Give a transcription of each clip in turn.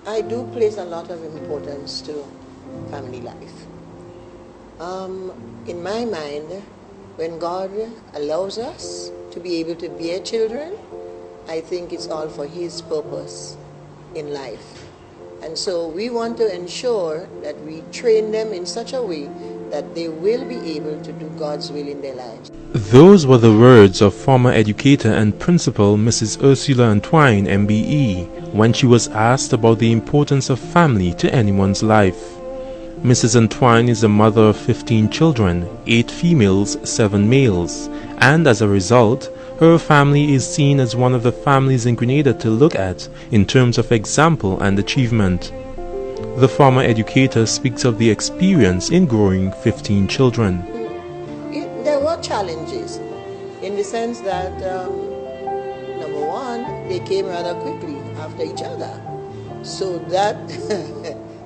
I do place a lot of importance to family life. In my mind, when God allows us to be able to bear children, I think it's all for His purpose in life. And so we want to ensure that we train them in such a way that they will be able to do God's will in their lives. Those were the words of former educator and principal Mrs. Ursula Antwine, MBE, when she was asked about the importance of family to anyone's life. Mrs. Antwine is the mother of 15 children, 8 females, 7 males, and as a result, her family is seen as one of the families in Grenada to look at in terms of example and achievement. The former educator speaks of the experience in growing 15 children. There were challenges in the sense that, number one, they came rather quickly after each other. So that,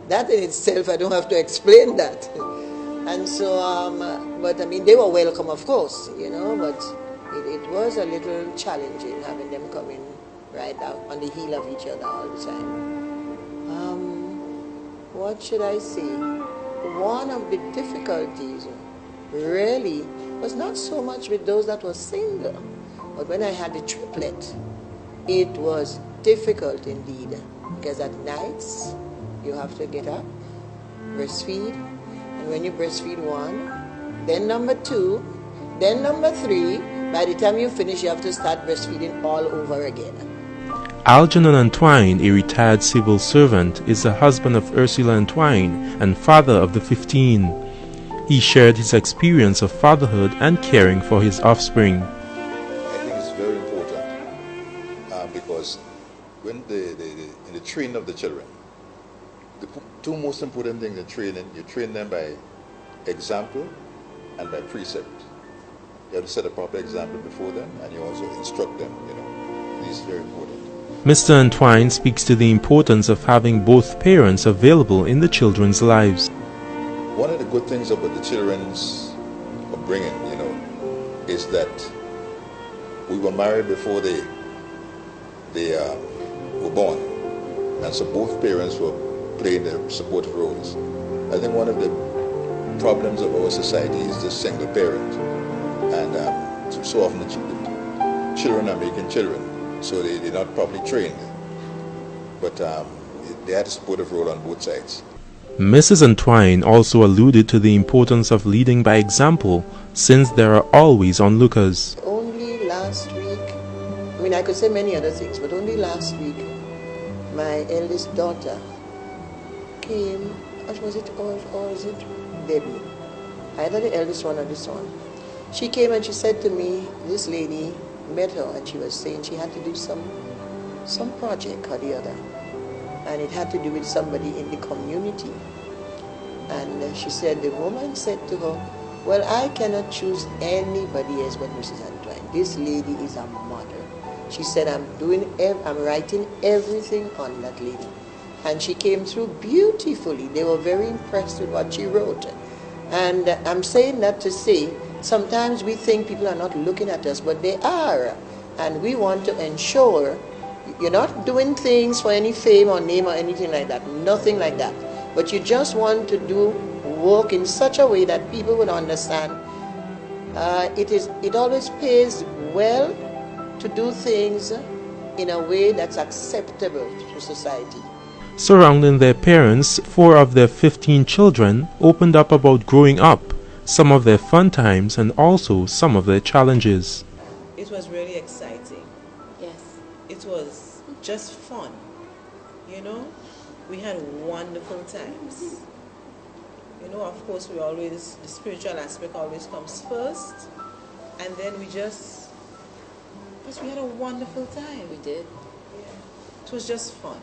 that in itself, I don't have to explain that. And so, but I mean, they were welcome, of course, you know, but it was a little challenging having them come in right out on the heel of each other all the time. What should I say? One of the difficulties really was not so much with those that were single, but when I had the triplet, it was difficult indeed, because at nights you have to get up, breastfeed, and when you breastfeed one, then number 2, then number 3, by the time you finish you have to start breastfeeding all over again. Algernon Antwine, a retired civil servant, is the husband of Ursula Antwine and father of the 15. He shared his experience of fatherhood and caring for his offspring. I think it's very important because when in the training of the children, the 2 most important things in training, you train them by example and by precept. You have to set a proper example before them, and you also instruct them, you know. This is very important. Mr. Antwine speaks to the importance of having both parents available in the children's lives. One of the good things about the children's upbringing, you know, is that we were married before they were born, and so both parents were playing their supportive roles. I think one of the problems of our society is the single parent, and so often the children are making children, so they're not properly trained. But they had a supportive role on both sides. Mrs. Antwine also alluded to the importance of leading by example, since there are always onlookers. Only last week, I mean I could say many other things, but only last week, my eldest daughter came, was it, or is it Debbie? Either the eldest one or this one. She came and she said to me, this lady met her and she was saying she had to do some project or the other, and it had to do with somebody in the community. And she said, the woman said to her, well, I cannot choose anybody else but Mrs. Antwine. This lady is a mother. She said, I'm writing everything on that lady. And she came through beautifully. They were very impressed with what she wrote. And I'm saying that to say, sometimes we think people are not looking at us, but they are. And we want to ensure you're not doing things for any fame or name or anything like that. Nothing like that. But you just want to do work in such a way that people would understand. It always pays well to do things in a way that's acceptable to society. Surrounding their parents, 4 of their 15 children opened up about growing up, some of their fun times and also some of their challenges. It was really exciting. Yes. It was just fun. You know, we had wonderful times. You know, of course, the spiritual aspect always comes first. And then we had a wonderful time. We did. It was just fun.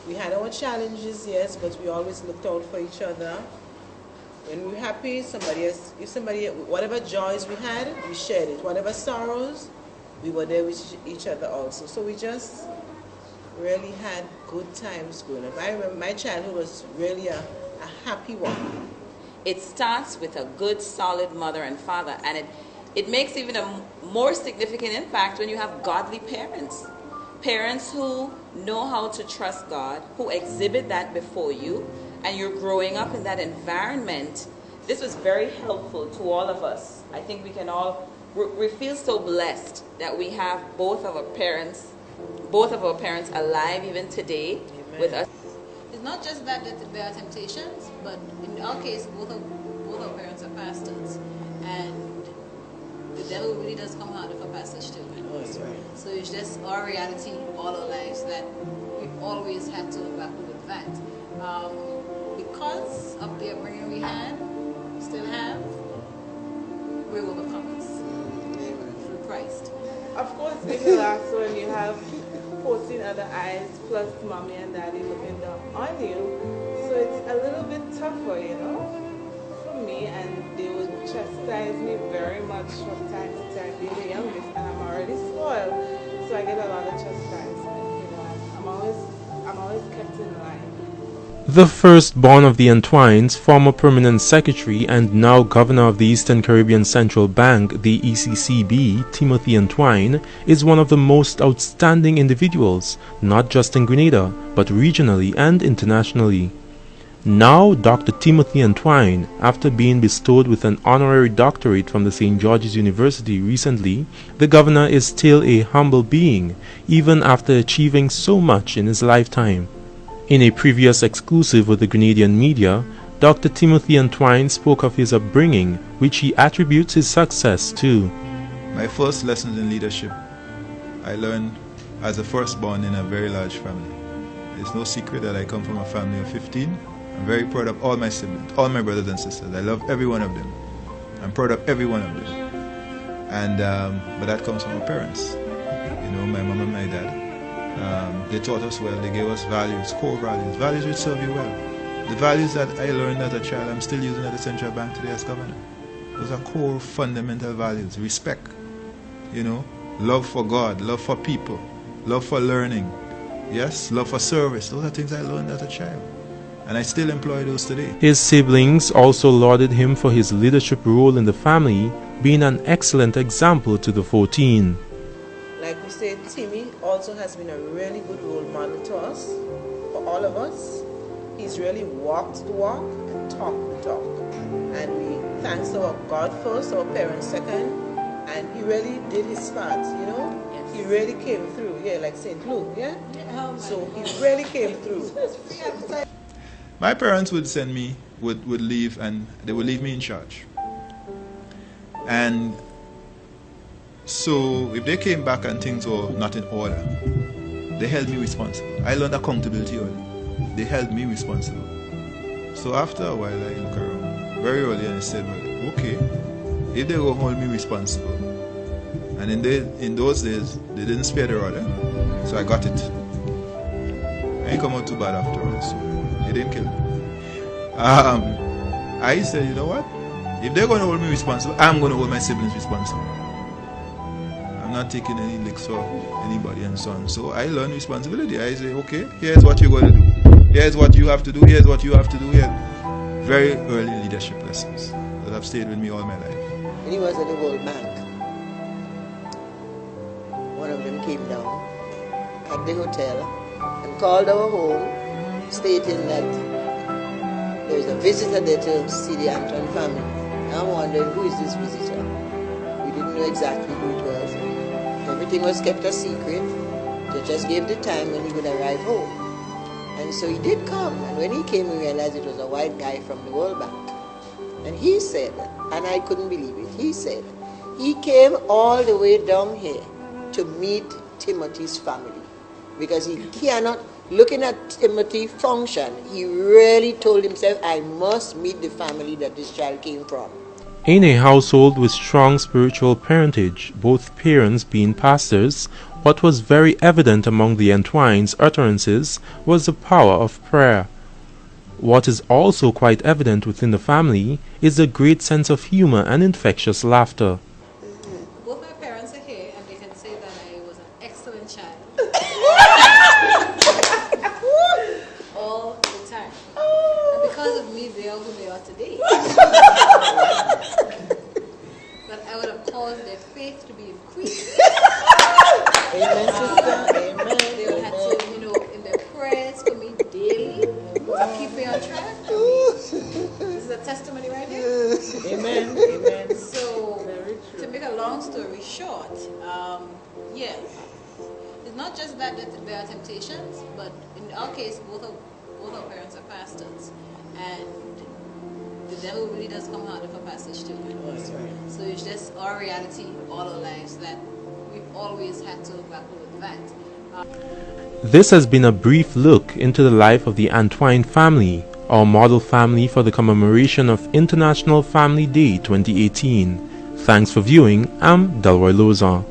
We had our challenges, yes, but we always looked out for each other. When we were happy, whatever joys we had, we shared it. Whatever sorrows, we were there with each other also. So we just really had good times growing up. I remember my childhood was really a happy one. It starts with a good, solid mother and father, and it makes even a more significant impact when you have godly parents. Parents who know how to trust God, who exhibit that before you, and you're growing up in that environment. This was very helpful to all of us. I think we can all, we feel so blessed that we have both of our parents alive even today. Amen. With us. It's not just that there are temptations, but in our case, both our parents are pastors, and the devil really does come hard for pastors' children. Oh, that's right. So it's just our reality all our lives that we always had to grapple with that. Because of the upbringing we had, still have, we're overcomers through Christ. Of course, it will also when you have 14 other eyes plus mommy and daddy looking down on you. So it's a little bit tougher, you know, for me, and they would chastise me very much from time to time, being the youngest, and I'm already spoiled, so I get a lot of chastisement, you know. I'm always kept in line. The firstborn of the Entwines, former permanent secretary and now governor of the Eastern Caribbean Central Bank, the ECCB, Timothy Entwine, is one of the most outstanding individuals, not just in Grenada, but regionally and internationally. Now, Dr. Timothy Entwine, after being bestowed with an honorary doctorate from the St. George's University recently, the governor is still a humble being, even after achieving so much in his lifetime. In a previous exclusive with the Grenadian media, Dr. Timothy Entwine spoke of his upbringing, which he attributes his success to. My first lessons in leadership I learned as a firstborn in a very large family. It's no secret that I come from a family of 15. I'm very proud of all my siblings, all my brothers and sisters. I love every one of them. I'm proud of every one of them. And but that comes from our parents. You know, my mom and my dad. They taught us well. They gave us values, core values, values which serve you well. The values that I learned as a child, I'm still using at the Central Bank today as governor. Those are core fundamental values. Respect, you know, love for God, love for people, love for learning, yes, love for service. Those are things I learned as a child, and I still employ those today. His siblings also lauded him for his leadership role in the family, being an excellent example to the 14. Like we said, Timmy also has been a really good role model to us, for all of us. He's really walked the walk and talked the talk. And we thanks our God first, our parents second, and he really did his part, you know? Yes. He really came through, yeah, like St. Luke, yeah? So he really came through. My parents would send me, would leave, and they would leave me in charge. And so if they came back and things were not in order, they held me responsible. I learned accountability early. They held me responsible. So after a while, I look around very early and I said, well, okay, if they will hold me responsible, and in those days, they didn't spare the rod, so I got it. I ain't come out too bad after all, so they didn't kill me. I said, you know what? If they're going to hold me responsible, I'm going to hold my siblings responsible. I'm not taking any licks for anybody and so on. So I learned responsibility. I say, okay, here's what you're going to do. Here's what you have to do. Here's what you have to do. Here. Very early leadership lessons that have stayed with me all my life. When he was at the World Bank, one of them came down at the hotel and called our home, stating that there's a visitor there to see the Anton family. I'm wondering, who is this visitor? We didn't know exactly who it was. Everything was kept a secret. They just gave the time when he would arrive home. And so he did come, and when he came, we realized it was a white guy from the World Bank. And he said, and I couldn't believe it, he said, he came all the way down here to meet Timothy's family. Because he cannot, looking at Timothy function, he really told himself, I must meet the family that this child came from. In a household with strong spiritual parentage, both parents being pastors, what was very evident among the Entwines' utterances was the power of prayer. What is also quite evident within the family is the great sense of humor and infectious laughter. Both my parents are here and they can say that I was an excellent child. All the time. And because of me, they are who they are today. But I would have caused their faith to be increased. Amen, sister. Amen. what? Yeah, it's not just that there are temptations, but in our case, both our parents are pastors, and the devil really does come harder for pastors too. That's right. So it's just our reality all our lives that we've always had to grapple with that. This has been a brief look into the life of the Antwine family, our model family for the commemoration of International Family Day 2018. Thanks for viewing. I'm Delroy Lozon.